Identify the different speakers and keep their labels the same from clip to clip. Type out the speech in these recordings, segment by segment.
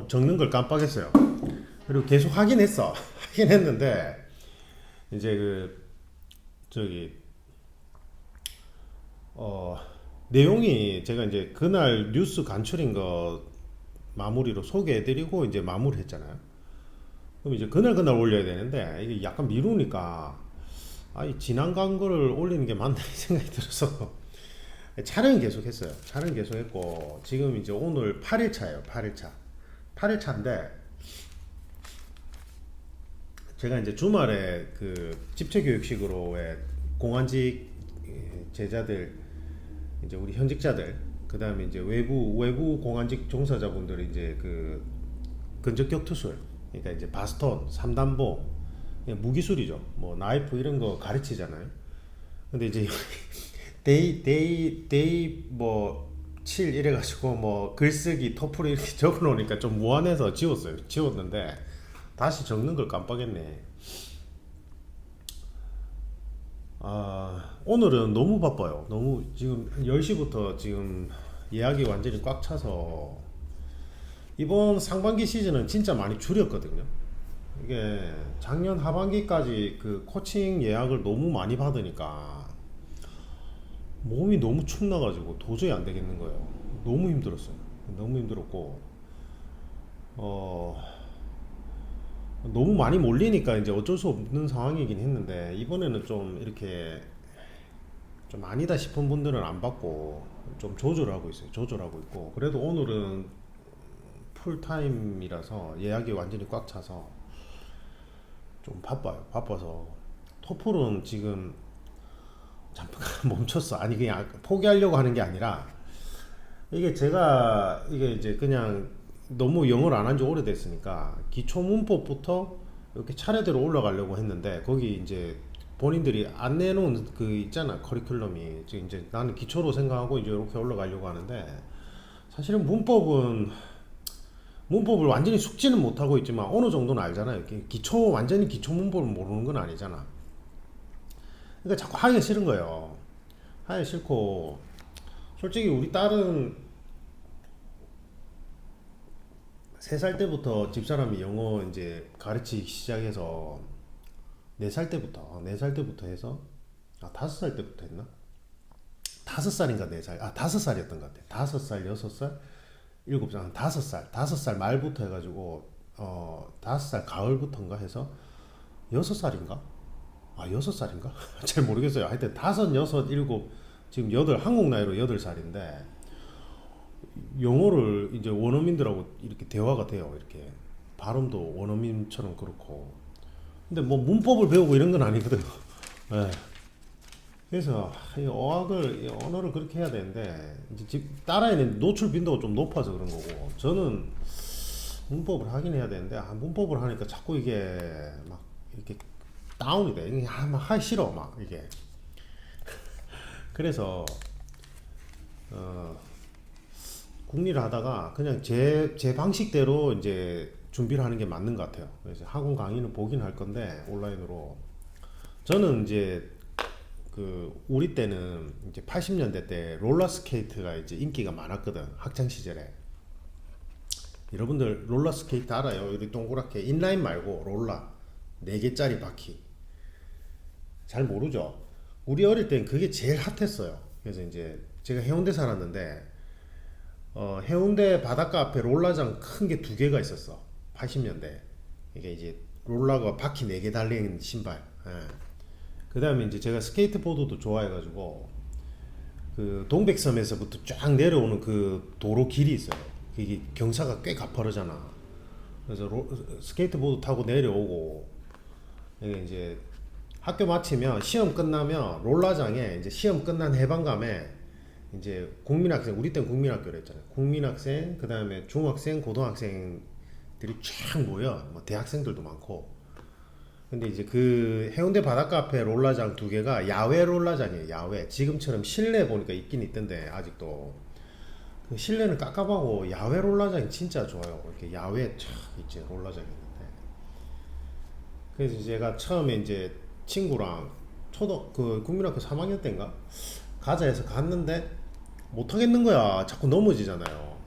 Speaker 1: 적는 걸 깜빡했어요. 그리고 계속 확인했어. 확인했는데 이제 그 저기 어 내용이 제가 이제 그날 뉴스 간추린 거 마무리로 소개해드리고 이제 마무리했잖아요. 그럼 이제 그날 올려야 되는데 이게 약간 미루니까 지난 간 거를 올리는 게 맞나 이 생각이 들어서 촬영 계속했어요. 촬영 계속했고 지금 이제 오늘 8일차예요. 8일차. 8일차인데 제가 이제 주말에 그 집체교육식으로의 공안직 제자들 이제 우리 현직자들 그 다음에 이제 외부 공안직 종사자분들이 이제 그 근접격 투술 그러니까 이제 바스톤, 삼단보 무기술이죠. 뭐 나이프 이런 거 가르치잖아요. 근데 이제 데이 뭐7 이래가지고 뭐 글쓰기 토플 이렇게 적어놓으니까 좀 무안해서 지웠어요. 지웠는데 다시 적는 걸 깜빡했네. 오늘은 너무 바빠요. 너무 지금 10시부터 지금 예약이 완전히 꽉 차서 이번 상반기 시즌은 진짜 많이 줄였거든요. 이게 작년 하반기까지 그 코칭 예약을 너무 많이 받으니까 몸이 너무 축 나가지고 도저히 안 되겠는 거예요. 너무 힘들었어요. 너무 힘들었고 너무 많이 몰리니까 이제 어쩔 수 없는 상황이긴 했는데 이번에는 좀 이렇게 좀 아니다 싶은 분들은 안 받고 좀 조절하고 있어요. 조절하고 있고 그래도 오늘은 풀타임이라서 예약이 완전히 꽉 차서 좀 바빠요. 바빠서 토플은 지금 잠깐 멈췄어. 아니 그냥 포기하려고 하는 게 아니라 이게 제가 이게 이제 그냥 너무 영어를 안 한 지 오래됐으니까 기초 문법부터 이렇게 차례대로 올라가려고 했는데 거기 이제 본인들이 안 내놓은 그 있잖아 커리큘럼이 이제 나는 기초로 생각하고 이제 이렇게 올라가려고 하는데 사실은 문법을 완전히 숙지는 못하고 있지만 어느 정도는 알잖아요. 기초 완전히 기초 문법을 모르는 건 아니잖아. 그러니까 자꾸 하기가 싫은 거예요. 하기 싫고 솔직히 우리 딸은 3살 때부터 집사람이 영어 이제 가르치기 시작해서 4살 때부터 해서 5살 때부터 했나? 5살인가 4살 5살이었던 것 같아. 5살 6살 7살 5살 말부터 해가지고 5살 가을부터인가 해서 6살인가? 6살인가? 잘 모르겠어요. 하여튼 5, 6, 7 지금 8 한국 나이로 8살인데 영어를 이제 원어민들하고 이렇게 대화가 돼요. 이렇게 발음도 원어민처럼 그렇고 근데 뭐 문법을 배우고 이런 건 아니거든. 네. 그래서 이 어학을 이 언어를 그렇게 해야 되는데 이제 딸아이는 노출 빈도가 좀 높아서 그런 거고 저는 문법을 하긴 해야 되는데 문법을 하니까 자꾸 이게 막 이렇게 다운이 돼. 이게 막 하기 싫어 막 이게. 그래서 국리를 하다가 그냥 제 방식대로 이제 준비를 하는 게 맞는 것 같아요. 그래서 학원 강의는 보긴 할 건데 온라인으로 저는 이제 그 우리 때는 이제 80년대 때 롤러스케이트가 이제 인기가 많았거든. 학창 시절에. 여러분들 롤러스케이트 알아요? 우리 동그랗게 인라인 말고 롤러 4개짜리 바퀴. 잘 모르죠? 우리 어릴 땐 그게 제일 핫했어요. 그래서 이제 제가 해운대 살았는데 해운대 바닷가 앞에 롤러장 큰 게 2개가 있었어. 80년대. 이게 이제 롤러가 바퀴 4개 달린 신발. 예. 그 다음에 이제 제가 스케이트보드도 좋아해가지고 그 동백섬에서부터 쫙 내려오는 그 도로 길이 있어요. 그게 경사가 꽤 가파르잖아. 그래서 스케이트보드 타고 내려오고 이게 이제 학교 마치면 시험 끝나면 롤라장에 이제 시험 끝난 해방감에 이제 국민학생 우리 땐 국민학교를 했잖아요. 국민학생 그 다음에 중학생 고등학생들이 쫙 모여 뭐 대학생들도 많고 근데 이제 그 해운대 바닷가 앞에 롤라장 2개가 야외 롤라장이에요. 야외 지금처럼 실내 보니까 있긴 있던데 아직도 그 실내는 깝깝하고 야외 롤라장이 진짜 좋아요. 이렇게 야외 촥 있지 롤라장이 있는데 그래서 제가 처음에 이제 친구랑 그 국민학교 3학년 때인가 가자 해서 갔는데 못 하겠는 거야. 자꾸 넘어지잖아요.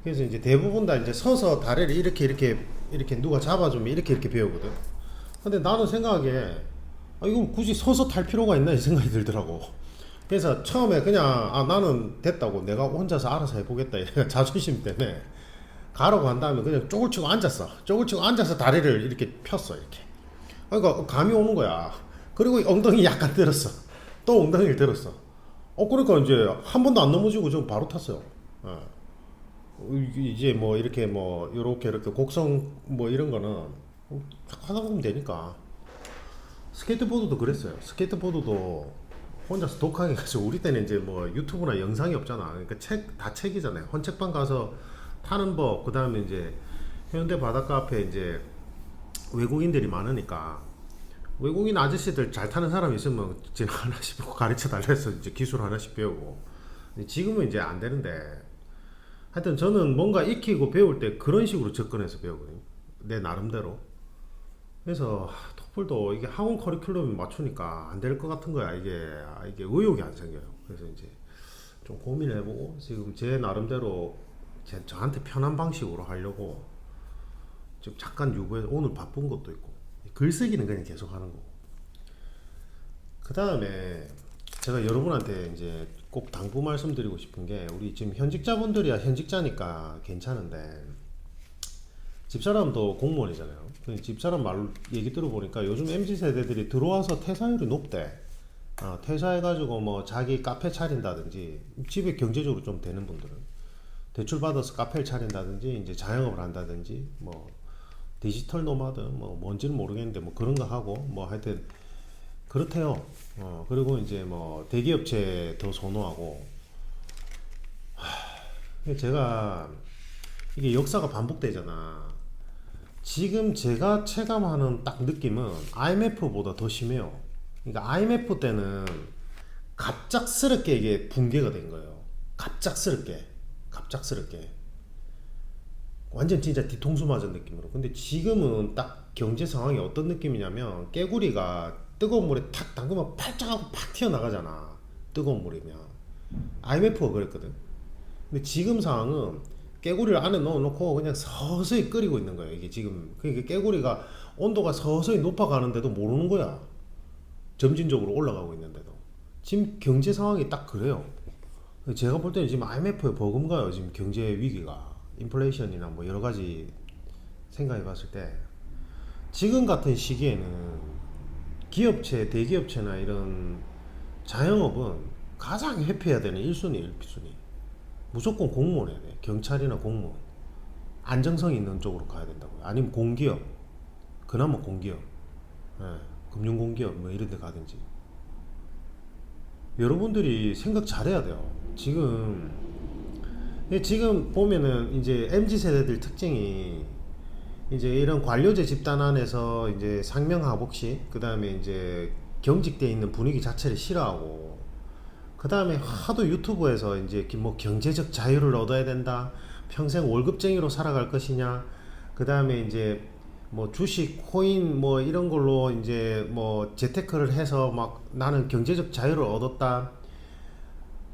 Speaker 1: 그래서 이제 대부분 다 이제 서서 다리를 이렇게 누가 잡아주면 이렇게 배우거든. 근데 나는 생각하기에 이건 굳이 서서 탈 필요가 있나 이 생각이 들더라고. 그래서 처음에 그냥 나는 됐다고 내가 혼자서 알아서 해보겠다 이래 자존심 때문에 가라고 한 다음에 그냥 쪼글 치고 앉았어. 쪼글 치고 앉아서 다리를 이렇게 폈어 이렇게. 그러니까 감이 오는 거야. 그리고 엉덩이 약간 들었어. 또 엉덩이를 들었어. 그러니까 이제 한 번도 안 넘어지고 좀 바로 탔어요. 이제 뭐 이렇게 뭐 이렇게 곡성 뭐 이런 거는 하다 보면 되니까. 스케이트보드도 그랬어요. 스케이트보드도 혼자서 독하게 가지고 우리 때는 이제 뭐 유튜브나 영상이 없잖아. 그러니까 다 책이잖아요. 헌책방 가서 타는 법, 그 다음에 이제 해운대 바닷가 앞에 이제 외국인들이 많으니까 외국인 아저씨들 잘 타는 사람 있으면 이제 하나씩 보고 가르쳐 달라 해서 이제 기술 하나씩 배우고. 지금은 이제 안 되는데 하여튼 저는 뭔가 익히고 배울 때 그런 식으로 접근해서 배우거든요. 내 나름대로. 그래서 토플도 이게 학원 커리큘럼에 맞추니까 안 될 것 같은 거야. 이게 의욕이 안 생겨요. 그래서 이제 좀 고민을 해보고 지금 제 나름대로 저한테 편한 방식으로 하려고 지금 잠깐 유보해서 오늘 바쁜 것도 있고 글쓰기는 그냥 계속 하는 거고. 그 다음에 제가 여러분한테 이제 꼭 당부 말씀드리고 싶은 게 우리 지금 현직자분들이야 현직자니까 괜찮은데 집사람도 공무원이잖아요. 집사람 말 얘기 들어보니까 요즘 MZ 세대들이 들어와서 퇴사율이 높대. 퇴사해가지고 뭐 자기 카페 차린다든지 집에 경제적으로 좀 되는 분들은 대출 받아서 카페를 차린다든지 이제 자영업을 한다든지 뭐 디지털 노마드 뭐 뭔지는 모르겠는데 뭐 그런 거 하고 뭐 하여튼 그렇대요. 그리고 이제 뭐 대기업체 더 선호하고. 제가 이게 역사가 반복되잖아. 지금 제가 체감하는 딱 느낌은 IMF보다 더 심해요. 그러니까 IMF 때는 갑작스럽게 이게 붕괴가 된 거예요. 갑작스럽게 완전 진짜 뒤통수 맞은 느낌으로. 근데 지금은 딱 경제 상황이 어떤 느낌이냐면 깨구리가 뜨거운 물에 탁 담그면 팔짝 하고 팍 튀어나가잖아. 뜨거운 물이면. IMF가 그랬거든. 근데 지금 상황은 깨구리를 안에 넣어놓고 그냥 서서히 끓이고 있는 거예요. 이게 지금 그러니까 깨구리가 온도가 서서히 높아가는데도 모르는 거야. 점진적으로 올라가고 있는데도. 지금 경제 상황이 딱 그래요. 제가 볼 때는 지금 IMF에 버금가요. 지금 경제 위기가. 인플레이션이나 뭐 여러 가지 생각해 봤을 때 지금 같은 시기에는 기업체, 대기업체나 이런 자영업은 가장 회피해야 되는 1순위, 1순위. 무조건 공무원 해야 돼. 경찰이나 공무원. 안정성 있는 쪽으로 가야 된다고요. 아니면 공기업. 그나마 공기업. 예, 금융공기업 뭐 이런 데 가든지. 여러분들이 생각 잘해야 돼요. 지금 보면은 이제 MZ 세대들 특징이 이제 이런 관료제 집단 안에서 이제 상명하복식, 그 다음에 이제 경직되어 있는 분위기 자체를 싫어하고, 그 다음에 하도 유튜브에서 이제 뭐 경제적 자유를 얻어야 된다, 평생 월급쟁이로 살아갈 것이냐, 그 다음에 이제 뭐 주식, 코인 뭐 이런 걸로 이제 뭐 재테크를 해서 막 나는 경제적 자유를 얻었다.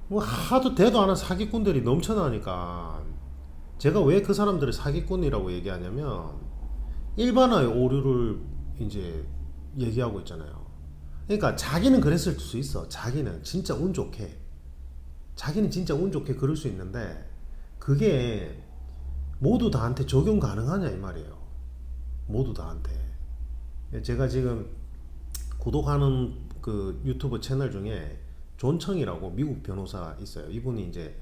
Speaker 1: 뭐 하도 대도 않은 사기꾼들이 넘쳐나니까 제가 왜 그 사람들을 사기꾼이라고 얘기하냐면 일반화의 오류를 이제 얘기하고 있잖아요. 그러니까 자기는 그랬을 수 있어. 자기는 진짜 운 좋게 그럴 수 있는데 그게 모두 다한테 적용 가능하냐 이 말이에요. 모두 다한테. 제가 지금 구독하는 그 유튜브 채널 중에 존청이라고 미국 변호사 있어요. 이분이 이제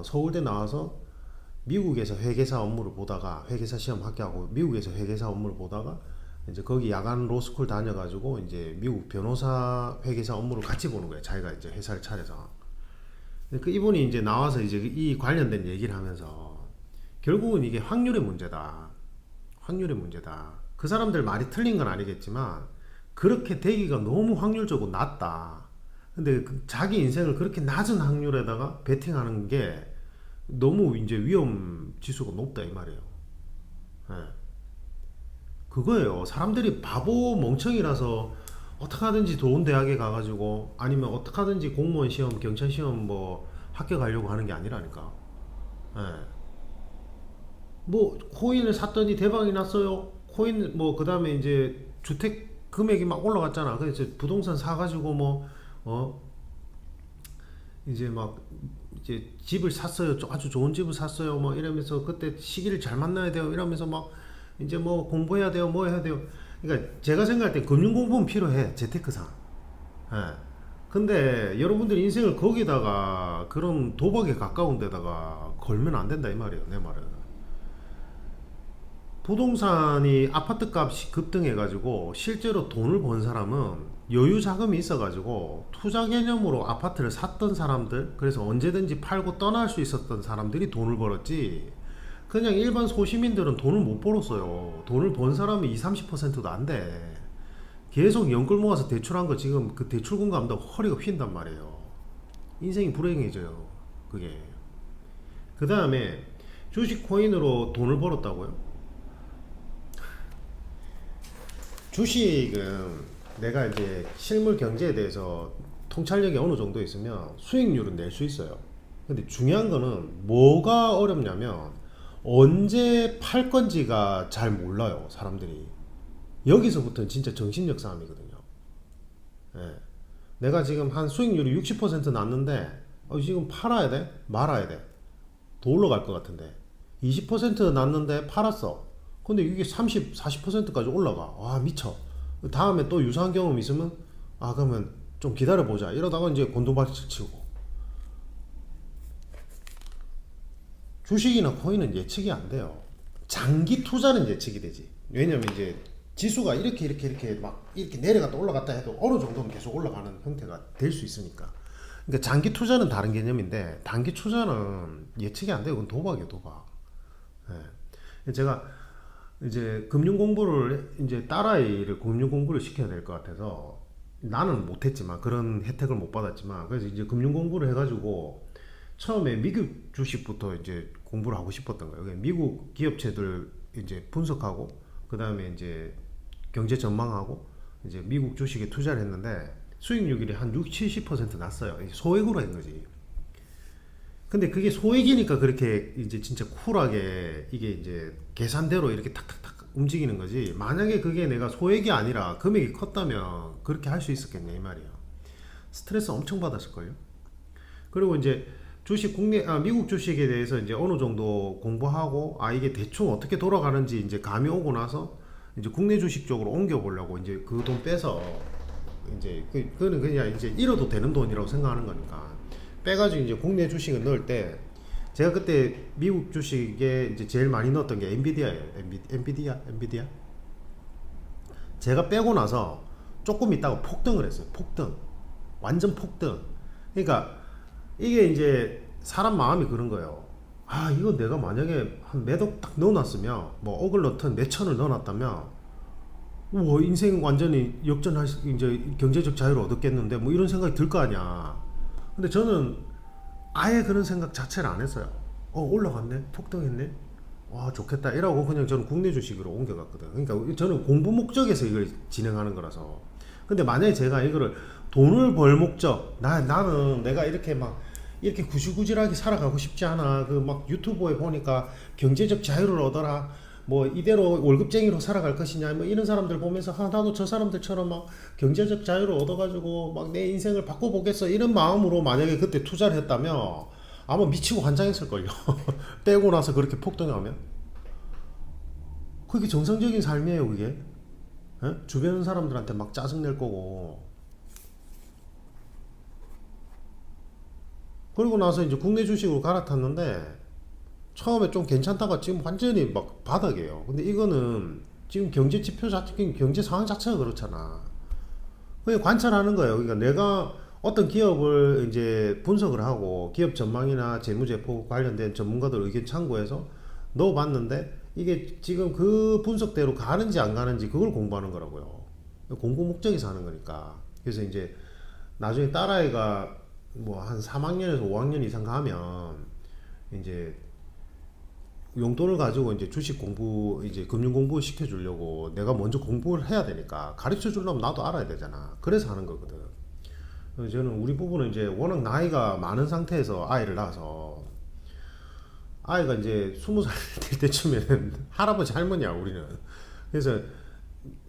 Speaker 1: 서울대 나와서 미국에서 회계사 업무를 보다가 회계사 시험 합격하고 미국에서 회계사 업무를 보다가 이제 거기 야간 로스쿨 다녀가지고 이제 미국 변호사 회계사 업무를 같이 보는 거예요. 자기가 이제 회사를 차려서. 그 이분이 이제 나와서 이제 이 관련된 얘기를 하면서 결국은 이게 확률의 문제다. 그 사람들 말이 틀린 건 아니겠지만 그렇게 되기가 너무 확률적으로 낮다. 근데 자기 인생을 그렇게 낮은 확률에다가 베팅하는 게 너무 이제 위험 지수가 높다 이 말이에요. 네. 그거예요. 사람들이 바보 멍청이라서 어떻게 하든지 좋은 대학에 가가지고 아니면 어떻게 하든지 공무원 시험, 경찰 시험 뭐 합격하려고 하는 게 아니라니까. 네. 뭐 코인을 샀더니 대박이 났어요. 코인 뭐 그다음에 이제 주택 금액이 막 올라갔잖아. 그래서 이제 부동산 사가지고 뭐 이제 막 이제 집을 샀어요. 아주 좋은 집을 샀어요. 뭐 이러면서 그때 시기를 잘 만나야 돼요. 이러면서 막 이제 뭐 공부해야 돼요. 뭐 해야 돼요. 그러니까 제가 생각할 때 금융 공부는 필요해. 재테크상. 예. 근데 여러분들 인생을 거기다가 그런 도박에 가까운 데다가 걸면 안 된다 이 말이에요. 내 말은. 부동산이 아파트 값이 급등해가지고 실제로 돈을 번 사람은 여유 자금이 있어가지고 투자 개념으로 아파트를 샀던 사람들, 그래서 언제든지 팔고 떠날 수 있었던 사람들이 돈을 벌었지, 그냥 일반 소시민들은 돈을 못 벌었어요. 돈을 번 사람이 20, 30%도 안 돼. 계속 연끌 모아서 대출한 거 지금 그 대출금 갚는다고 허리가 휜단 말이에요. 인생이 불행해져요. 그게. 그 다음에 주식 코인으로 돈을 벌었다고요? 주식은 내가 이제 실물 경제에 대해서 통찰력이 어느 정도 있으면 수익률은 낼 수 있어요. 근데 중요한 거는 뭐가 어렵냐면 언제 팔 건지가 잘 몰라요, 사람들이. 여기서부터는 진짜 정신력 싸움이거든요. 예. 내가 지금 한 수익률이 60% 났는데 지금 팔아야 돼? 말아야 돼? 더 올라갈 것 같은데 20% 났는데 팔았어. 근데 이게 30, 40%까지 올라가. 와, 미쳐. 다음에 또 유사한 경험 있으면 그러면 좀 기다려보자 이러다가 이제 곤두박질 치고. 주식이나 코인은 예측이 안 돼요. 장기 투자는 예측이 되지. 왜냐면 이제 지수가 이렇게 막 이렇게 내려갔다 올라갔다 해도 어느 정도는 계속 올라가는 형태가 될 수 있으니까. 그러니까 장기 투자는 다른 개념인데 단기 투자는 예측이 안 돼요. 그건 도박이에요, 도박. 예. 제가 이제 금융 공부를 이제 딸아이를 금융 공부를 시켜야 될 것 같아서 나는 못했지만 그런 혜택을 못 받았지만 그래서 이제 금융 공부를 해가지고 처음에 미국 주식부터 이제 공부를 하고 싶었던 거예요. 미국 기업체들 이제 분석하고 그 다음에 이제 경제 전망하고 이제 미국 주식에 투자를 했는데 수익률이 한 6, 70% 났어요. 소액으로 한 거지. 근데 그게 소액이니까 그렇게 이제 진짜 쿨하게 이게 이제 계산대로 이렇게 탁탁탁 움직이는 거지. 만약에 그게 내가 소액이 아니라 금액이 컸다면 그렇게 할 수 있었겠냐 이 말이야. 스트레스 엄청 받았을걸요. 그리고 이제 미국 주식에 대해서 이제 어느 정도 공부하고 이게 대충 어떻게 돌아가는지 이제 감이 오고 나서 이제 국내 주식 쪽으로 옮겨 보려고 이제 그 돈 빼서 이제 그거는 그냥 이제 잃어도 되는 돈이라고 생각하는 거니까 빼가지고 이제 국내 주식을 넣을 때 제가 그때 미국 주식에 이제 제일 많이 넣었던 게 엔비디아예요. 엔비디아. 제가 빼고 나서 조금 있다가 폭등을 했어요. 폭등. 완전 폭등. 그러니까 이게 이제 사람 마음이 그런 거예요. 이거 내가 만약에 한 몇 억 딱 넣어놨으면 뭐 억을 넣든 몇 천을 넣어놨다면 우와, 인생 완전히 역전할 이제 경제적 자유를 얻었겠는데 뭐 이런 생각이 들 거 아니야. 근데 저는 아예 그런 생각 자체를 안 했어요. 올라갔네, 폭등했네, 와 좋겠다 이러고 그냥 저는 국내 주식으로 옮겨갔거든. 그러니까 저는 공부 목적에서 이걸 진행하는 거라서. 근데 만약에 제가 이거를 돈을 벌 목적, 나는 내가 이렇게 막 이렇게 구실구실하게 살아가고 싶지 않아. 그 막 유튜브에 보니까 경제적 자유를 얻어라, 뭐 이대로 월급쟁이로 살아갈 것이냐, 뭐 이런 사람들 보면서 나도 저 사람들처럼 막 경제적 자유를 얻어가지고 막 내 인생을 바꿔보겠어 이런 마음으로 만약에 그때 투자를 했다면 아마 미치고 환장했을걸요. 빼고 나서 그렇게 폭등하면 그게 정상적인 삶이에요. 그게 주변 사람들한테 막 짜증낼 거고. 그리고 나서 이제 국내 주식으로 갈아탔는데 처음에 좀 괜찮다가 지금 완전히 막 바닥이에요. 근데 이거는 지금 경제 지표 자체, 경제 상황 자체가 그렇잖아. 그냥 관찰하는 거예요. 그러니까 내가 어떤 기업을 이제 분석을 하고 기업 전망이나 재무제표 관련된 전문가들 의견 참고해서 넣어봤는데 이게 지금 그 분석대로 가는지 안 가는지 그걸 공부하는 거라고요. 공부 목적에서 하는 거니까. 그래서 이제 나중에 딸아이가 뭐 한 3학년에서 5학년 이상 가면 이제 용돈을 가지고 이제 주식 공부, 이제 금융 공부 시켜주려고 내가 먼저 공부를 해야 되니까 가르쳐 주려면 나도 알아야 되잖아. 그래서 하는 거거든. 그래서 저는 우리 부부는 이제 워낙 나이가 많은 상태에서 아이를 낳아서 아이가 이제 20살 될 때쯤에는 할아버지 할머니야 우리는. 그래서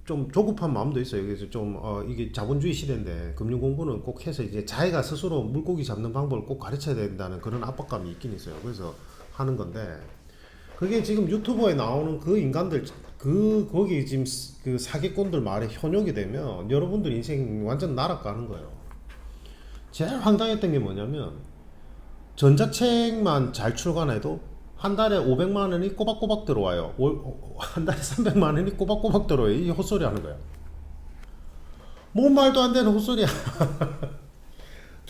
Speaker 1: 좀 조급한 마음도 있어요. 그래서 좀 이게 자본주의 시대인데 금융 공부는 꼭 해서 이제 자기가 스스로 물고기 잡는 방법을 꼭 가르쳐야 된다는 그런 압박감이 있긴 있어요. 그래서 하는 건데 그게 지금 유튜버에 나오는 그 인간들 거기 지금 그 사기꾼들 말에 현혹이 되면 여러분들 인생 완전 날아가는 거예요. 제일 황당했던 게 뭐냐면 전자책만 잘 출간해도 한 달에 500만 원이 꼬박꼬박 들어와요. 한 달에 300만 원이 꼬박꼬박 들어와요. 이 헛소리 하는 거야. 뭔 말도 안 되는 헛소리야.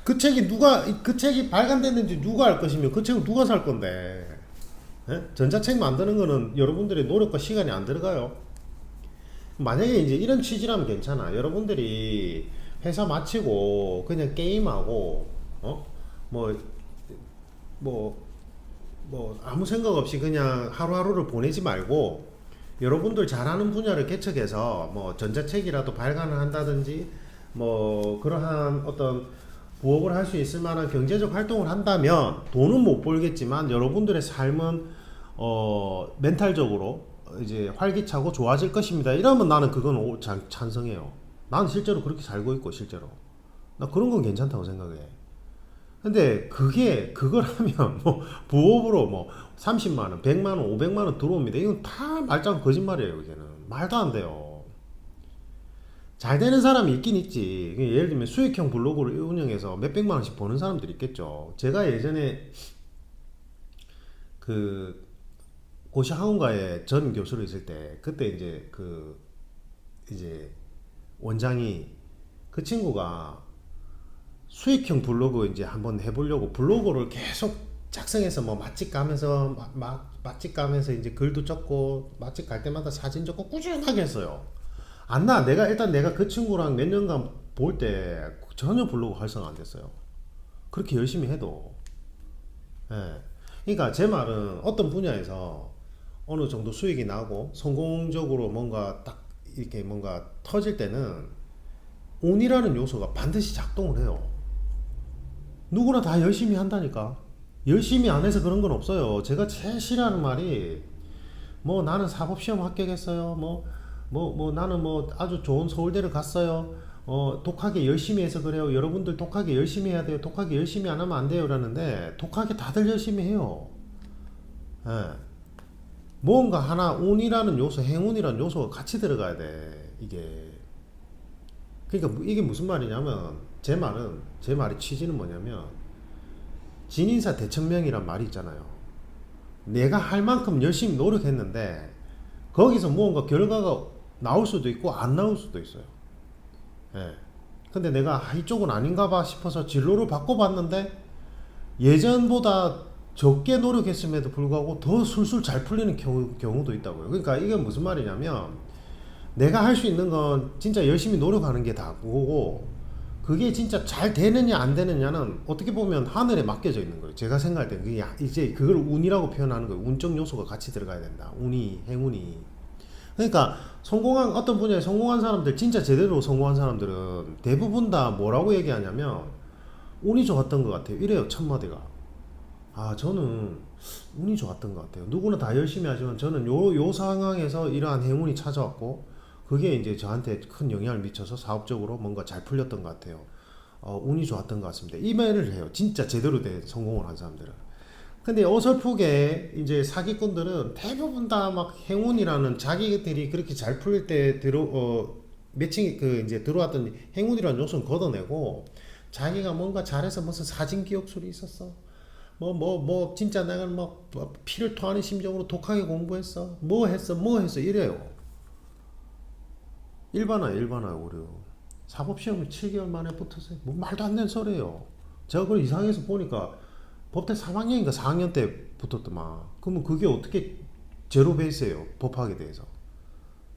Speaker 1: 그 책이 발간됐는지 누가 알 것이며 그 책을 누가 살 건데. 예? 전자책 만드는 거는 여러분들의 노력과 시간이 안 들어가요. 만약에 이제 이런 취지라면 괜찮아. 여러분들이 회사 마치고 그냥 게임하고 뭐 뭐 아무 생각 없이 그냥 하루하루를 보내지 말고 여러분들 잘하는 분야를 개척해서 뭐 전자책이라도 발간을 한다든지 뭐 그러한 어떤 부업을 할 수 있을 만한 경제적 활동을 한다면 돈은 못 벌겠지만 여러분들의 삶은 멘탈적으로 이제 활기차고 좋아질 것입니다. 이러면 나는 그건 찬성해요. 나는 실제로 그렇게 살고 있고 실제로 나 그런 건 괜찮다고 생각해. 근데 그걸 하면 뭐 부업으로 뭐 30만 원, 100만 원, 500만 원 들어옵니다. 이건 다 말짱 거짓말이에요. 이제는 말도 안 돼요. 잘 되는 사람이 있긴 있지. 예를 들면 수익형 블로그를 운영해서 몇백만 원씩 버는 사람들이 있겠죠. 제가 예전에 그 고시학원가에 전 교수로 있을 때 그때 이제 원장이 그 친구가 수익형 블로그 이제 한번 해보려고 블로그를 계속 작성해서 뭐 맛집 가면서 맛집 가면서 이제 글도 적고 맛집 갈 때마다 사진 적고 꾸준하게 했어요. 내가 그 친구랑 몇 년간 볼 때 전혀 블로그 활성화 안 됐어요. 그렇게 열심히 해도. 예. 그러니까 제 말은 어떤 분야에서 어느 정도 수익이 나고 성공적으로 뭔가 딱 이렇게 뭔가 터질 때는 운이라는 요소가 반드시 작동을 해요. 누구나 다 열심히 한다니까. 열심히 안 해서 그런 건 없어요. 제가 제일 싫어하는 말이 뭐 나는 사법시험 합격했어요. 나는 뭐 아주 좋은 서울대를 갔어요. 독하게 열심히 해서 그래요. 여러분들 독하게 열심히 해야 돼요. 독하게 열심히 안 하면 안 돼요. 라는데 독하게 다들 열심히 해요. 예. 뭔가 하나 운이라는 요소, 행운이라는 요소가 같이 들어가야 돼. 그러니까 이게 무슨 말이냐면 제 말의 취지는 뭐냐면 진인사 대천명이란 말이 있잖아요. 내가 할 만큼 열심히 노력했는데 거기서 무언가 결과가 나올 수도 있고 안 나올 수도 있어요. 예. 근데 내가 이쪽은 아닌가 봐 싶어서 진로를 바꿔봤는데 예전보다 적게 노력했음에도 불구하고 더 술술 잘 풀리는 경우도 있다고요. 그러니까 이게 무슨 말이냐면 내가 할 수 있는 건 진짜 열심히 노력하는 게 다고 그게 진짜 잘 되느냐 안 되느냐는 어떻게 보면 하늘에 맡겨져 있는 거예요. 제가 생각할 때 그게 이제 그걸 운이라고 표현하는 거예요. 운적 요소가 같이 들어가야 된다. 행운이. 그러니까 어떤 분야에 성공한 사람들, 진짜 제대로 성공한 사람들은 대부분 다 뭐라고 얘기하냐면 운이 좋았던 것 같아요. 이래요. 첫마디가. 저는 운이 좋았던 것 같아요. 누구나 다 열심히 하지만 저는 요 상황에서 이러한 행운이 찾아왔고 그게 이제 저한테 큰 영향을 미쳐서 사업적으로 뭔가 잘 풀렸던 것 같아요. 운이 좋았던 것 같습니다. 이 말을 해요. 진짜 제대로 된 성공을 한 사람들은. 근데 어설프게 이제 사기꾼들은 대부분 다 막 행운이라는 자기들이 그렇게 잘 풀릴 때 매칭 이제 들어왔던 행운이라는 요소는 걷어내고 자기가 뭔가 잘해서 무슨 사진 기억술이 있었어. 진짜 내가 막 피를 토하는 심정으로 독하게 공부했어. 뭐 했어 이래요. 일반화 오류. 사법시험을 7개월 만에 붙었어요. 뭐 말도 안 되는 소리예요. 제가 그걸 이상해서 보니까 법대 3학년인가 4학년 때 붙었더만. 그러면 그게 어떻게 제로 베이스예요? 법학에 대해서.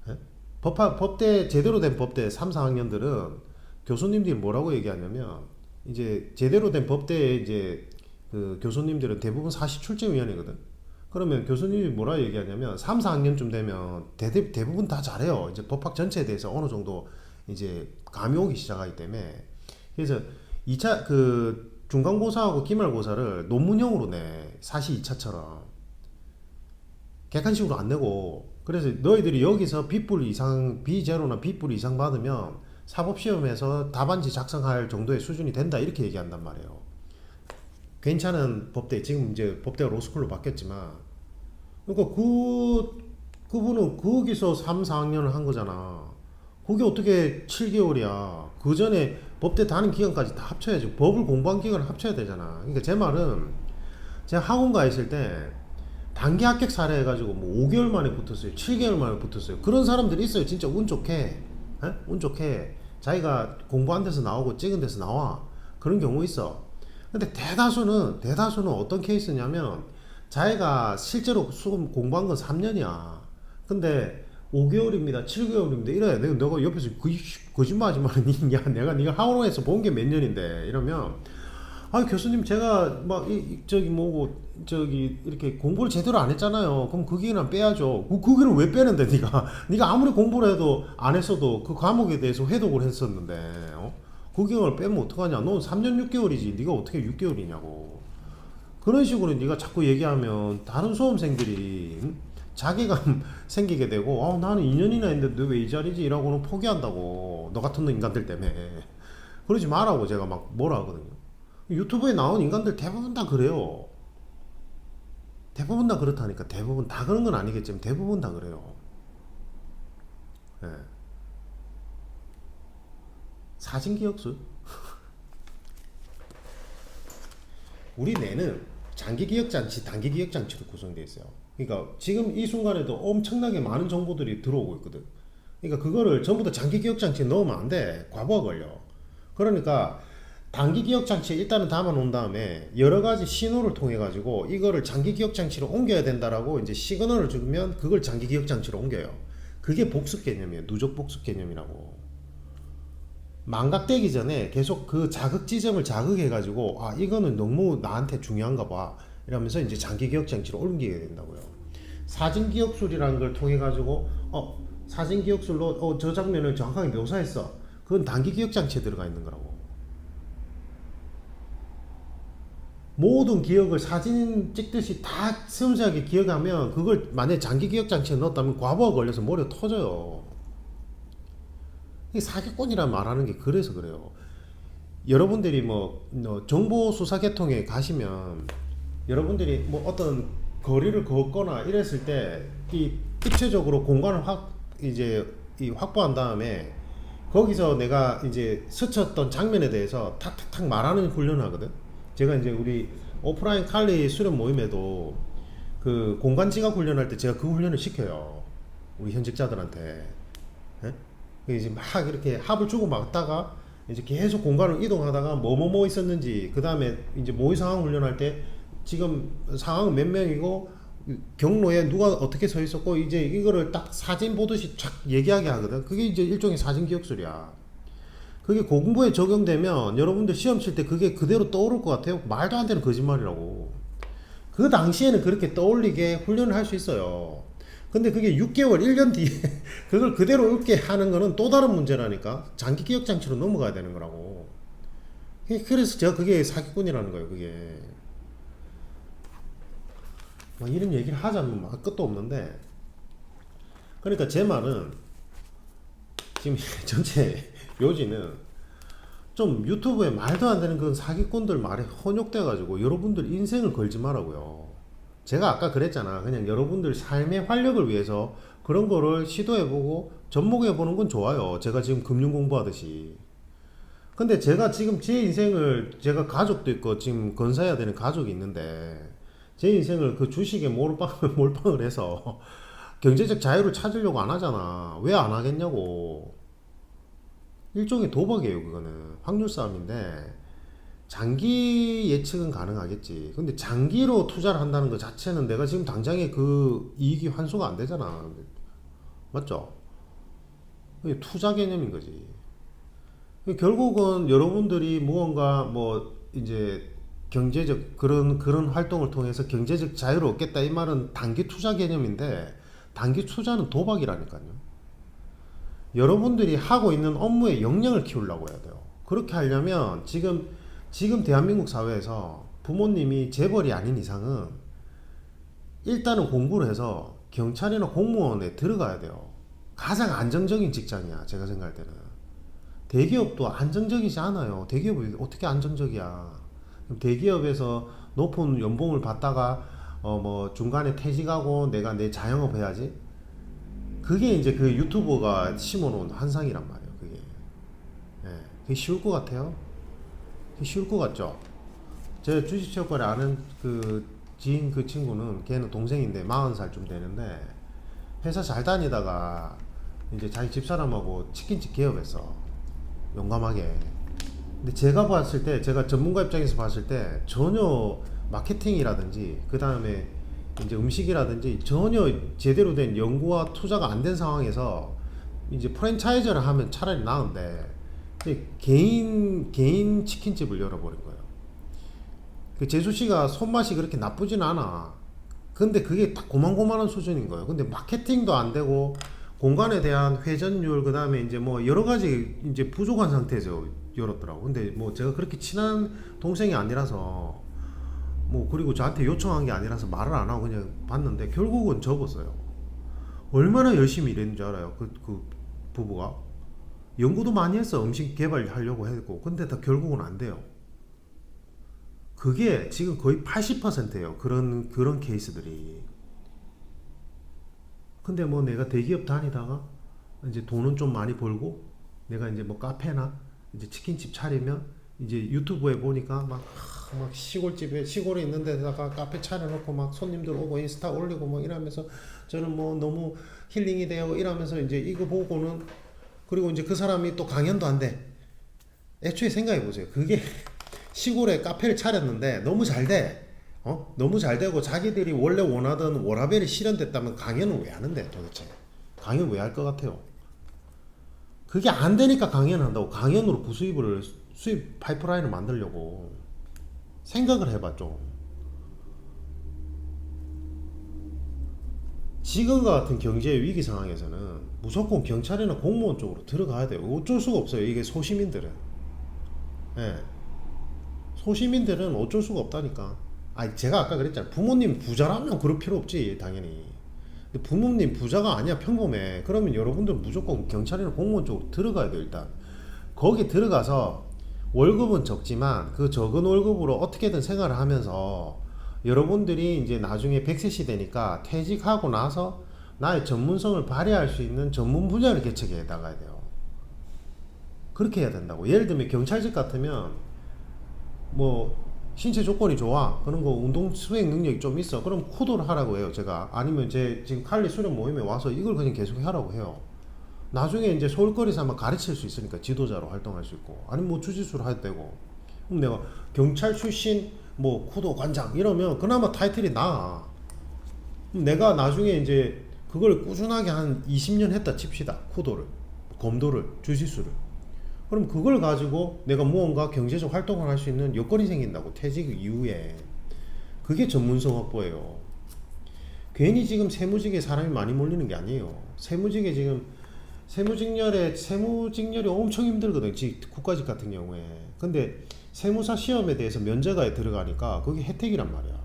Speaker 1: 예? 법대 제대로 된 법대 3, 4학년들은 교수님들이 뭐라고 얘기하냐면 이제 제대로 된 법대에 이제 그 교수님들은 대부분 사시출제위원이거든. 그러면 교수님이 뭐라 얘기하냐면 3, 4학년쯤 되면 대부분 다 잘해요. 이제 법학 전체에 대해서 어느 정도 이제 감이 오기 시작하기 때문에. 그래서 2차 중간고사하고 기말고사를 논문형으로 내. 사시 2차처럼. 객관식으로 안 내고, 그래서 너희들이 여기서 빗불 이상, B0나 빗불 이상 받으면 사법시험에서 답안지 작성할 정도의 수준이 된다 이렇게 얘기한단 말이에요. 괜찮은 법대, 지금 이제 법대가 로스쿨로 바뀌었지만, 그러니까 그분은 거기서 3, 4학년을 한 거잖아. 그게 어떻게 7개월이야. 그 전에 법대 다닌 기간까지 다 합쳐야지. 법을 공부한 기간을 합쳐야 되잖아. 그러니까 제 말은, 제가 학원 가 있을 때 단기 합격 사례 해가지고 뭐 5개월 만에 붙었어요. 7개월 만에 붙었어요. 그런 사람들이 있어요. 진짜 운 좋게. 에? 운 좋게. 자기가 공부한 데서 나오고 찍은 데서 나와. 그런 경우 있어. 근데 대다수는 어떤 케이스냐면, 자기가 실제로 수험 공부한 건 3년이야. 근데 5개월입니다. 7개월입니다. 이래. 내가 옆에서 거짓말 하지 마. 야, 내가 네가 학원에서 본 게 몇 년인데. 이러면, 아, 교수님, 제가 막 저기 뭐고 저기 이렇게 공부를 제대로 안 했잖아요. 그럼 그 기간은 빼야죠. 그 기간을 왜 빼는데? 네가 아무리 공부를 해도 안 했어도 그 과목에 대해서 회독을 했었는데, 그 기간을 빼면 어떡하냐? 넌 3년 6개월이지. 네가 어떻게 6개월이냐고. 그런 식으로 네가 자꾸 얘기하면 다른 수험생들이 자괴감 생기게 되고, 나는 2년이나 했는데 너 왜 이 자리지? 이라고는 포기한다고. 너 같은 인간들 때문에. 그러지 말라고 제가 막 뭐라 하거든요. 유튜브에 나온 인간들 대부분 다 그래요. 대부분 다 그렇다니까. 대부분 다 그런 건 아니겠지만 대부분 다 그래요. 예. 사진기억술. 우리 뇌는 장기기억장치, 단기기억장치로 구성되어 있어요. 그러니까 지금 이 순간에도 엄청나게 많은 정보들이 들어오고 있거든. 그러니까 그거를 전부 다 장기기억장치에 넣으면 안 돼. 과부하 걸려. 그러니까 단기기억장치에 일단은 담아 놓은 다음에 여러 가지 신호를 통해 가지고 이거를 장기기억장치로 옮겨야 된다라고 이제 시그널을 주면 그걸 장기기억장치로 옮겨요. 그게 복습 개념이에요. 누적 복습 개념이라고. 망각되기 전에 계속 그 자극 지점을 자극해 가지고, 이거는 너무 나한테 중요한가 봐 이러면서 이제 장기 기억 장치로 옮기게 된다고요. 사진 기억술이라는 걸 통해 가지고 사진 기억술로 저 장면을 정확하게 묘사했어. 그건 단기 기억 장치에 들어가 있는 거라고. 모든 기억을 사진 찍듯이 다 섬세하게 기억하면, 그걸 만약에 장기 기억 장치에 넣었다면 과부하 걸려서 머리가 터져요. 사기꾼이란 말하는 게 그래서 그래요. 여러분들이 정보 수사 계통에 가시면, 여러분들이 뭐 어떤 거리를 걷거나 이랬을 때 이 입체적으로 공간을 확보한 다음에 거기서 내가 이제 스쳤던 장면에 대해서 탁탁탁 말하는 훈련을 하거든. 제가 이제 우리 오프라인 칼리 수련 모임에도 그 공간 지각 훈련할 때 제가 그 훈련을 시켜요. 우리 현직자들한테. 예? 이제 막 이렇게 합을 주고 막다가 이제 계속 공간을 이동하다가 뭐뭐뭐 있었는지, 그 다음에 이제 모의 상황 훈련할 때 지금 상황은 몇 명이고 경로에 누가 어떻게 서 있었고, 이제 이거를 딱 사진 보듯이 쫙 얘기하게 하거든. 그게 이제 일종의 사진 기억술이야. 그게 공부에 적용되면 여러분들 시험 칠 때 그게 그대로 떠오를 것 같아요? 말도 안 되는 거짓말이라고. 그 당시에는 그렇게 떠올리게 훈련을 할 수 있어요. 근데 그게 6개월, 1년 뒤에 그걸 그대로 읽게 하는 거는 또 다른 문제라니까. 장기 기억 장치로 넘어가야 되는 거라고. 그래서 제가 그게 사기꾼이라는 거예요, 그게. 막 이런 얘기를 하자면 막 끝도 없는데. 그러니까 제 말은 지금 전체 요지는 좀 유튜브에 말도 안 되는 그런 사기꾼들 말에 혼욕돼가지고 여러분들 인생을 걸지 말라고요. 제가 아까 그랬잖아. 그냥 여러분들 삶의 활력을 위해서 그런 거를 시도해보고 접목해보는 건 좋아요. 제가 지금 금융 공부하듯이. 근데 제가 지금 제 인생을, 제가 가족도 있고 지금 건사해야 되는 가족이 있는데, 제 인생을 그 주식에 몰빵을 해서 경제적 자유를 찾으려고 안 하잖아. 왜 안 하겠냐고. 일종의 도박이에요, 그거는. 확률 싸움인데, 장기 예측은 가능하겠지. 근데 장기로 투자를 한다는 것 자체는 내가 지금 당장에 그 이익이 환수가 안 되잖아. 맞죠? 그게 투자 개념인 거지. 결국은 여러분들이 무언가 이제 경제적 그런 활동을 통해서 경제적 자유를 얻겠다 이 말은 단기 투자 개념인데, 단기 투자는 도박이라니까요. 여러분들이 하고 있는 업무에 역량을 키우려고 해야 돼요. 그렇게 하려면 지금 대한민국 사회에서 부모님이 재벌이 아닌 이상은 일단은 공부를 해서 경찰이나 공무원에 들어가야 돼요. 가장 안정적인 직장이야, 제가 생각할 때는. 대기업도 안정적이지 않아요. 대기업이 어떻게 안정적이야. 대기업에서 높은 연봉을 받다가 뭐 중간에 퇴직하고 내가 내 자영업 해야지. 그게 이제 그 유튜버가 심어놓은 환상이란 말이에요. 그게. 예, 그게 쉬울 것 같아요. 그게 쉬울 것 같죠. 제 주식체육관에 아는 그 지인 그 친구는 걔는 동생인데 40살쯤 되는데 회사 잘 다니다가 이제 자기 집사람하고 치킨집 개업했어. 용감하게. 근데 제가 봤을 때, 제가 전문가 입장에서 봤을 때 전혀 마케팅이라든지 그 다음에 이제 음식이라든지 전혀 제대로 된 연구와 투자가 안 된 상황에서 이제 프랜차이즈를 하면 차라리 나은데 개인 치킨집을 열어버린 거예요. 그 제수씨가 손맛이 그렇게 나쁘진 않아. 근데 그게 딱 고만고만한 수준인 거예요. 근데 마케팅도 안 되고 공간에 대한 회전율 그 다음에 이제 뭐 여러 가지 이제 부족한 상태에서 열었더라고. 근데 뭐 제가 그렇게 친한 동생이 아니라서 뭐 그리고 저한테 요청한 게 아니라서 말을 안 하고 그냥 봤는데 결국은 접었어요. 얼마나 열심히 일했는 줄 알아요? 그 부부가 연구도 많이 했어. 음식 개발하려고 했고 근데 다 결국은 안 돼요. 그게 지금 거의 80%예요. 그런 케이스들이. 근데 뭐 내가 대기업 다니다가 이제 돈은 좀 많이 벌고 내가 이제 뭐 카페나 이제 치킨집 차리면 이제 유튜브에 보니까 막 시골집에 시골에 있는 데다가 카페 차려놓고 막 손님들 오고 인스타 올리고 뭐 이러면서 저는 뭐 너무 힐링이 돼요 이러면서 이제 이거 보고는 그리고 이제 그 사람이 또 강연도 안 돼. 애초에 생각해 보세요. 그게 시골에 카페를 차렸는데 너무 잘 돼. 너무 잘 되고 자기들이 원래 원하던 워라밸이 실현됐다면 강연을 왜 하는데 도대체? 강연 왜 할 것 같아요? 그게 안 되니까 강연한다고. 강연으로 부수입을 수입 파이프라인을 만들려고 생각을 해봐 좀. 지금과 같은 경제 위기 상황에서는 무조건 경찰이나 공무원 쪽으로 들어가야 돼요. 어쩔 수가 없어요. 이게 소시민들은. 예. 소시민들은 어쩔 수가 없다니까. 아, 제가 아까 그랬잖아요. 부모님 부자라면 그럴 필요 없지, 당연히. 근데 부모님 부자가 아니야, 평범해. 그러면 여러분들 무조건 경찰이나 공무원 쪽으로 들어가야 돼요, 일단. 거기 들어가서 월급은 적지만 그 적은 월급으로 어떻게든 생활을 하면서 여러분들이 이제 나중에 100세 시대니까 퇴직하고 나서 나의 전문성을 발휘할 수 있는 전문 분야를 개척해 나가야 돼요. 그렇게 해야 된다고. 예를 들면 경찰직 같으면 뭐 신체 조건이 좋아 그런 거 운동 수행 능력이 좀 있어 그럼 쿠도를 하라고 해요 제가. 아니면 제 지금 칼리 수련 모임에 와서 이걸 그냥 계속 하라고 해요. 나중에 이제 소일거리에서 한번 가르칠 수 있으니까 지도자로 활동할 수 있고 아니면 뭐 주짓수를 할 때고. 그럼 내가 경찰 출신 뭐 쿠도 관장 이러면 그나마 타이틀이 나아. 그럼 내가 나중에 이제 그걸 꾸준하게 한 20년 했다 칩시다. 쿠도를 검도를 주짓수를. 그럼 그걸 가지고 내가 무언가 경제적 활동을 할 수 있는 여건이 생긴다고 퇴직 이후에. 그게 전문성 확보예요. 괜히 지금 세무직에 사람이 많이 몰리는 게 아니에요. 세무직에 지금 세무직렬이 엄청 힘들거든. 국가직 같은 경우에. 근데 세무사 시험에 대해서 면제가에 들어가니까 그게 혜택이란 말이야.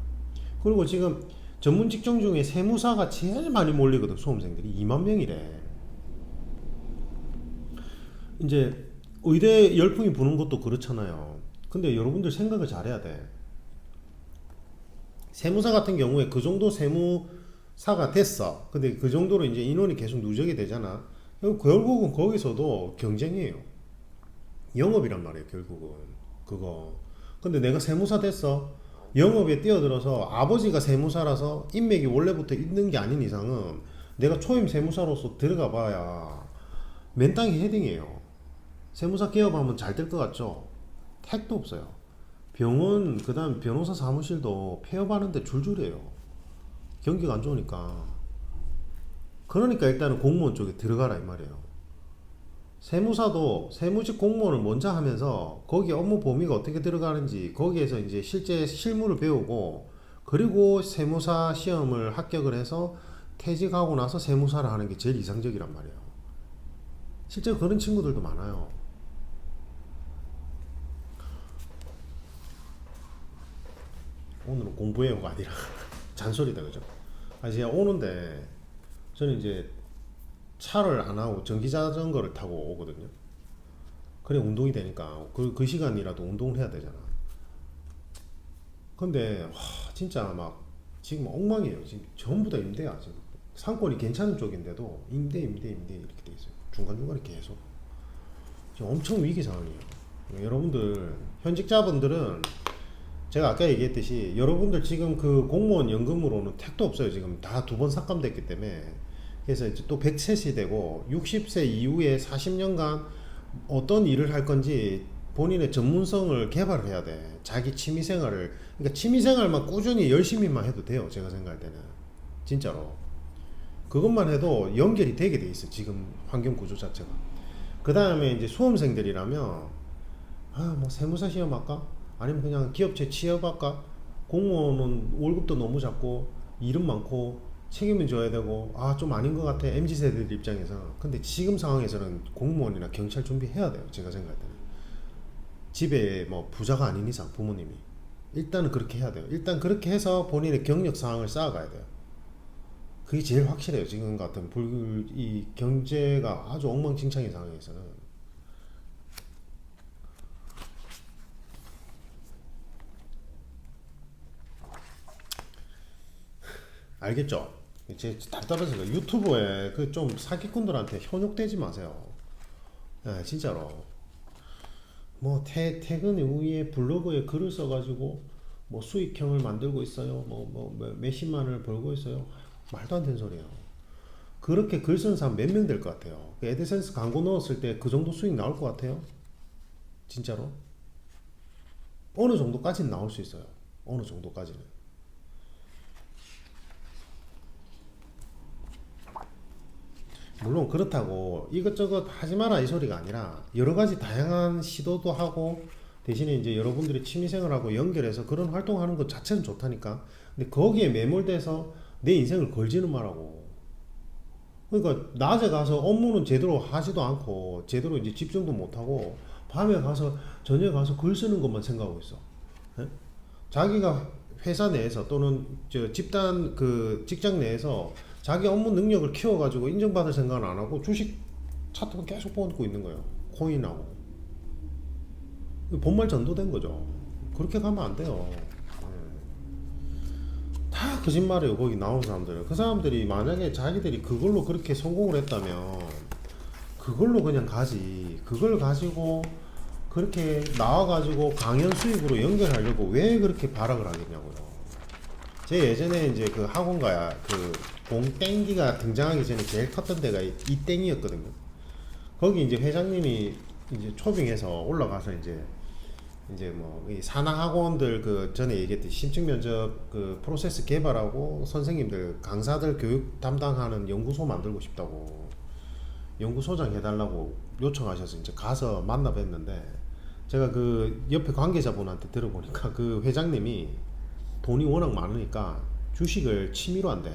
Speaker 1: 그리고 지금 전문 직종 중에 세무사가 제일 많이 몰리거든. 수험생들이 2만 명이래. 이제 의대 열풍이 부는 것도 그렇잖아요. 근데 여러분들 생각을 잘해야 돼. 세무사 같은 경우에 그 정도 세무사가 됐어. 근데 그 정도로 이제 인원이 계속 누적이 되잖아. 결국은 거기서도 경쟁이에요. 영업이란 말이에요, 결국은. 그거. 근데 내가 세무사 됐어. 영업에 뛰어들어서 아버지가 세무사라서 인맥이 원래부터 있는 게 아닌 이상은 내가 초임 세무사로서 들어가 봐야 맨땅에 헤딩이에요. 세무사 개업하면 잘 될 것 같죠? 택도 없어요. 병원, 그 다음 변호사 사무실도 폐업하는데 줄줄이에요. 경기가 안 좋으니까. 그러니까 일단은 공무원 쪽에 들어가라 이 말이에요. 세무사도 세무직 공무원을 먼저 하면서 거기 업무 범위가 어떻게 들어가는지 거기에서 이제 실제 실무를 배우고 그리고 세무사 시험을 합격을 해서 퇴직하고 나서 세무사를 하는 게 제일 이상적이란 말이에요. 실제 그런 친구들도 많아요. 오늘은 공부해요가 아니라 잔소리다 그죠? 제가 오는데 저는 이제 차를 안 하고 전기 자전거를 타고 오거든요. 그래 운동이 되니까 그 시간이라도 운동을 해야 되잖아. 근데 진짜 막 지금 엉망이에요. 지금 전부 다 임대야. 지금 상권이 괜찮은 쪽인데도 임대 이렇게 돼 있어요. 중간중간에 계속 지금 엄청 위기 상황이에요. 여러분들 현직자분들은 제가 아까 얘기했듯이 여러분들 지금 그 공무원 연금으로는 택도 없어요. 지금 다 두 번 삭감됐기 때문에. 그래서 이제 또 100세 되고 60세 이후에 40년간 어떤 일을 할 건지 본인의 전문성을 개발을 해야 돼. 자기 취미생활을, 그러니까 취미생활만 꾸준히 열심히만 해도 돼요. 제가 생각할 때는 진짜로 그것만 해도 연결이 되게 돼 있어. 지금 환경 구조 자체가. 그 다음에 이제 수험생들이라면 뭐 세무사 시험 할까? 아니면 그냥 기업체 취업할까? 공무원은 월급도 너무 작고 일은 많고 책임은 져야 되고 좀 아닌 것 같아. MZ세대들 입장에서. 근데 지금 상황에서는 공무원이나 경찰 준비해야 돼요. 제가 생각할 때는 집에 뭐 부자가 아닌 이상 부모님이 일단은 그렇게 해야 돼요. 일단 그렇게 해서 본인의 경력 상황을 쌓아가야 돼요. 그게 제일 확실해요. 지금 같은 이 경제가 아주 엉망진창인 상황에서는. 알겠죠? 제 답답해서 유튜브에 그 좀 사기꾼들한테 현혹되지 마세요. 진짜로. 뭐 퇴근 이후에 블로그에 글을 써가지고 뭐 수익형을 만들고 있어요. 몇십만 원을 벌고 있어요. 말도 안 되는 소리예요. 그렇게 글 쓰는 사람 몇 명 될 것 같아요? 그 애드센스 광고 넣었을 때 그 정도 수익 나올 것 같아요? 진짜로? 어느 정도까지는 나올 수 있어요. 어느 정도까지는. 물론 그렇다고 이것저것 하지 마라 이 소리가 아니라 여러 가지 다양한 시도도 하고 대신에 이제 여러분들이 취미생활하고 연결해서 그런 활동하는 것 자체는 좋다니까. 근데 거기에 매몰돼서 내 인생을 걸지는 말라고. 그러니까 낮에 가서 업무는 제대로 하지도 않고 제대로 이제 집중도 못하고 밤에 가서 저녁에 가서 글 쓰는 것만 생각하고 있어. 예? 자기가 회사 내에서 또는 저 집단 그 직장 내에서 자기 업무 능력을 키워가지고 인정받을 생각은 안 하고 주식 차트만 계속 보고 있는 거예요. 코인하고. 본말 전도된 거죠. 그렇게 가면 안 돼요. 다 거짓말이에요. 거기 나온 사람들. 그 사람들이 만약에 자기들이 그걸로 그렇게 성공을 했다면 그걸로 그냥 가지. 그걸 가지고 그렇게 나와가지고 강연 수익으로 연결하려고 왜 그렇게 발악을 하겠냐고요. 제 예전에 이제 그 학원가야 그 공땡기가 등장하기 전에 제일 컸던 데가 이땡이었거든요. 거기 이제 회장님이 이제 초빙해서 올라가서 이제 뭐 이 산하 학원들 그 전에 얘기했듯이 심층 면접 그 프로세스 개발하고 선생님들 강사들 교육 담당하는 연구소 만들고 싶다고 연구소장 해달라고 요청하셔서 이제 가서 만나 뵀는데 제가 그 옆에 관계자분한테 들어보니까 그 회장님이 돈이 워낙 많으니까 주식을 취미로 한대.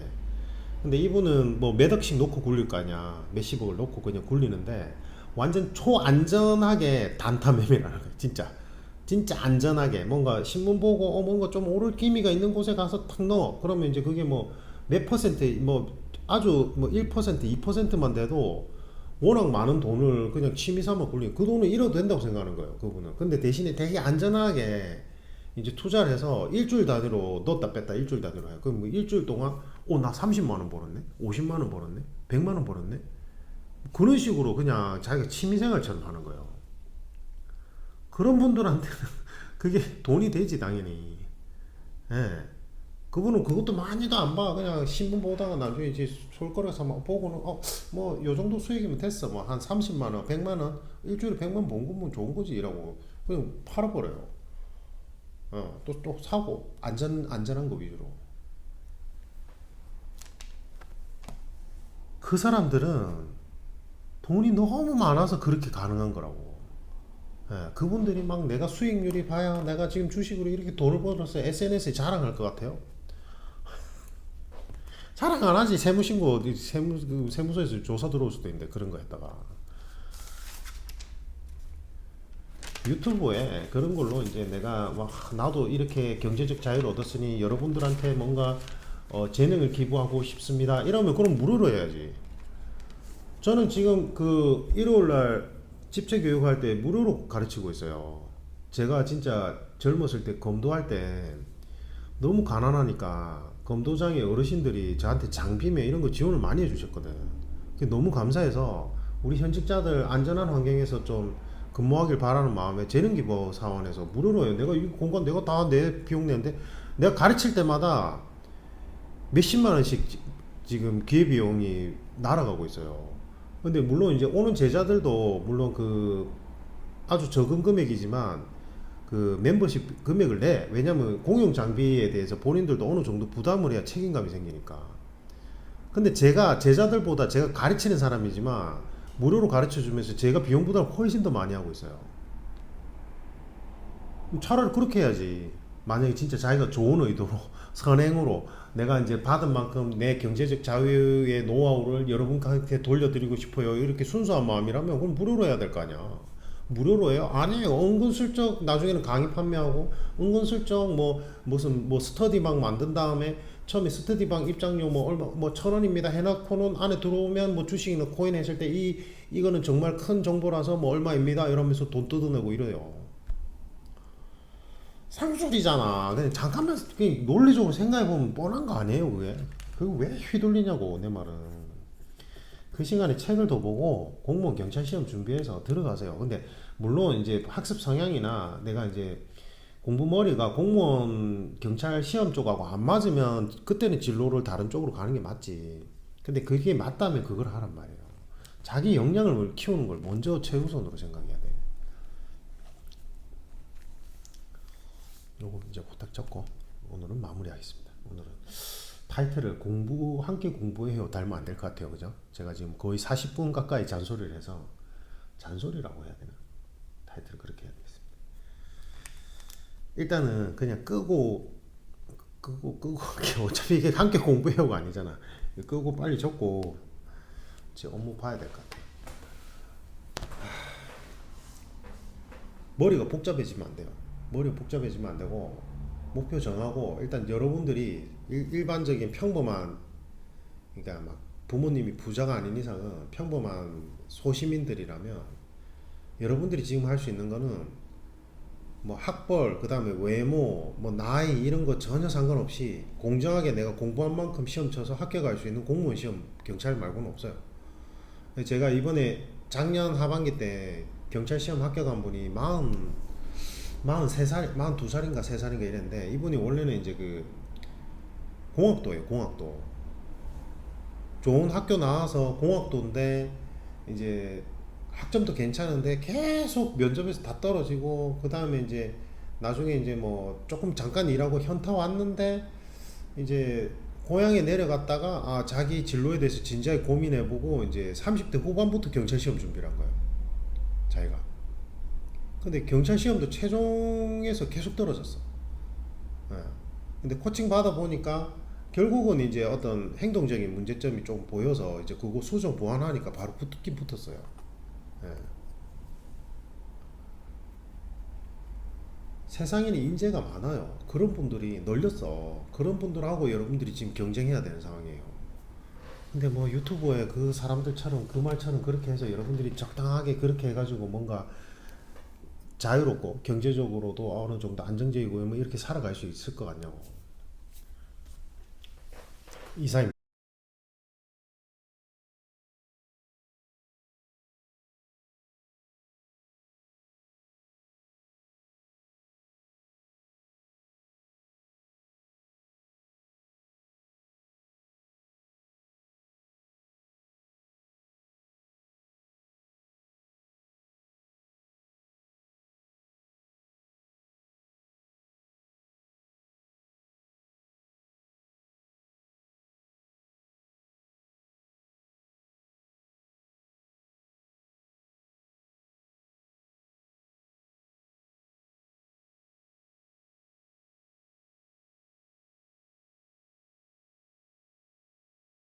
Speaker 1: 근데 이분은 뭐 몇 억씩 놓고 굴릴 거 아니야. 몇십억을 놓고 그냥 굴리는데 완전 초안전하게 단타 매매라는 거야. 진짜 안전하게 뭔가 신문 보고 뭔가 좀 오를 기미가 있는 곳에 가서 탁 넣어. 그러면 이제 그게 뭐 몇 퍼센트 뭐 아주 뭐 1%, 2%만 돼도 워낙 많은 돈을 그냥 취미 삼아 굴리고 그 돈을 잃어도 된다고 생각하는 거예요. 그분은. 근데 대신에 되게 안전하게 이제 투자를 해서 일주일 단위로 넣었다 뺐다 일주일 단위로 해요. 그럼 뭐 일주일 동안 나 30만 원 벌었네, 50만 원 벌었네, 100만 원 벌었네. 그런 식으로 그냥 자기가 취미생활처럼 하는 거예요. 그런 분들한테는 그게 돈이 되지 당연히. 예. 그분은 그것도 많이도 안 봐. 그냥 신문 보다가 나중에 이제 솔거래서 막 보고는 뭐 요 정도 수익이면 됐어. 뭐 한 30만 원, 100만 원, 일주일에 100만 번 거면 좋은 거지 이라고 그냥 팔아버려요. 또 사고 안전한 거 위주로. 그 사람들은 돈이 너무 많아서 그렇게 가능한 거라고. 그분들이 막 내가 수익률이 봐야 내가 지금 주식으로 이렇게 돈을 벌어서 SNS에 자랑할 것 같아요. 자랑 안 하지. 세무신고 세무서에서 조사 들어올 수도 있는데 그런 거 했다가 유튜브에 그런 걸로 이제 내가 막 나도 이렇게 경제적 자유를 얻었으니 여러분들한테 뭔가 재능을 기부하고 싶습니다. 이러면 그럼 무료로 해야지. 저는 지금 그 일요일날 집체 교육할 때 무료로 가르치고 있어요. 제가 진짜 젊었을 때 검도할 때 너무 가난하니까 검도장의 어르신들이 저한테 장비며 이런 거 지원을 많이 해주셨거든. 그게 너무 감사해서 우리 현직자들 안전한 환경에서 좀 근무하길 바라는 마음에 재능기부 사원에서 무료로 해요. 내가 이 공간 내가 다 내 비용 내는데 내가 가르칠 때마다 몇십만 원씩 지금 기회비용이 날아가고 있어요. 근데 물론 이제 오는 제자들도 물론 그 아주 적은 금액이지만 그 멤버십 금액을 내. 왜냐면 공용 장비에 대해서 본인들도 어느 정도 부담을 해야 책임감이 생기니까. 근데 제가 제자들보다 제가 가르치는 사람이지만 무료로 가르쳐 주면서 제가 비용 부담을 훨씬 더 많이 하고 있어요. 차라리 그렇게 해야지. 만약에 진짜 자기가 좋은 의도로 선행으로 내가 이제 받은 만큼 내 경제적 자유의 노하우를 여러분한테 돌려드리고 싶어요. 이렇게 순수한 마음이라면 그럼 무료로 해야 될 거 아니야. 무료로 해요? 아니에요. 은근슬쩍 나중에는 강의 판매하고 은근슬쩍 뭐 무슨 뭐 스터디방 만든 다음에 처음에 스터디방 입장료 뭐 얼마 뭐 1,000원입니다 해놓고는 안에 들어오면 뭐 주식이나 코인 했을 때 이거는 정말 큰 정보라서 뭐 얼마입니다 이러면서 돈 뜯어내고 이래요. 상술이잖아. 그냥 잠깐만 그냥 논리적으로 생각해보면 뻔한 거 아니에요 그게. 그거 왜 휘둘리냐고 내 말은. 그 시간에 책을 더 보고 공무원 경찰 시험 준비해서 들어가세요. 근데 물론 이제 학습 성향이나 내가 이제 공부머리가 공무원 경찰 시험 쪽하고 안 맞으면 그때는 진로를 다른 쪽으로 가는 게 맞지. 근데 그게 맞다면 그걸 하란 말이에요. 자기 역량을 키우는 걸 먼저 최우선으로 생각해야 돼. 요거 이제 부탁 적고 오늘은 마무리하겠습니다. 오늘은 타이틀을 공부 함께 공부해요 달면 안 될 것 같아요. 그죠? 제가 지금 거의 40분 가까이 잔소리를 해서 잔소리라고 해야 되나? 타이틀을 그렇게 해야 되겠습니다. 일단은 그냥 끄고 어차피 이게 함께 공부해요가 아니잖아. 끄고 빨리 적고 제 업무 봐야 될 것 같아요. 머리가 복잡해지면 안 돼요. 머리가 복잡해지면 안 되고 목표 정하고 일단 여러분들이 일반적인 평범한 그러니까 막 부모님이 부자가 아닌 이상은 평범한 소시민들이라면 여러분들이 지금 할 수 있는 거는 뭐 학벌 그다음에 외모 뭐 나이 이런 거 전혀 상관없이 공정하게 내가 공부한 만큼 시험 쳐서 합격할 수 있는 공무원 시험 경찰 말고는 없어요. 제가 이번에 작년 하반기 때 경찰 시험 합격한 분이 43살, 42살인가 3살인가 이랬는데 이분이 원래는 이제 그 공학도예요, 공학도. 좋은 학교 나와서 공학도인데 이제 학점도 괜찮은데 계속 면접에서 다 떨어지고 그 다음에 이제 나중에 이제 뭐 조금 잠깐 일하고 현타 왔는데 이제 고향에 내려갔다가 자기 진로에 대해서 진지하게 고민해보고 이제 30대 후반부터 경찰 시험 준비를 한 거예요, 자기가. 근데 경찰 시험도 최종에서 계속 떨어졌어. 예. 근데 코칭 받아 보니까 결국은 이제 어떤 행동적인 문제점이 좀 보여서 이제 그거 수정 보완하니까 바로 붙긴 붙었어요. 예. 세상에는 인재가 많아요. 그런 분들이 널렸어. 그런 분들하고 여러분들이 지금 경쟁해야 되는 상황이에요. 근데 뭐 유튜브에 그 사람들처럼 그 말처럼 그렇게 해서 여러분들이 적당하게 그렇게 해가지고 뭔가 자유롭고 경제적으로도 어느 정도 안정적이고 뭐 이렇게 살아갈 수 있을 것 같냐고. 이사입니다.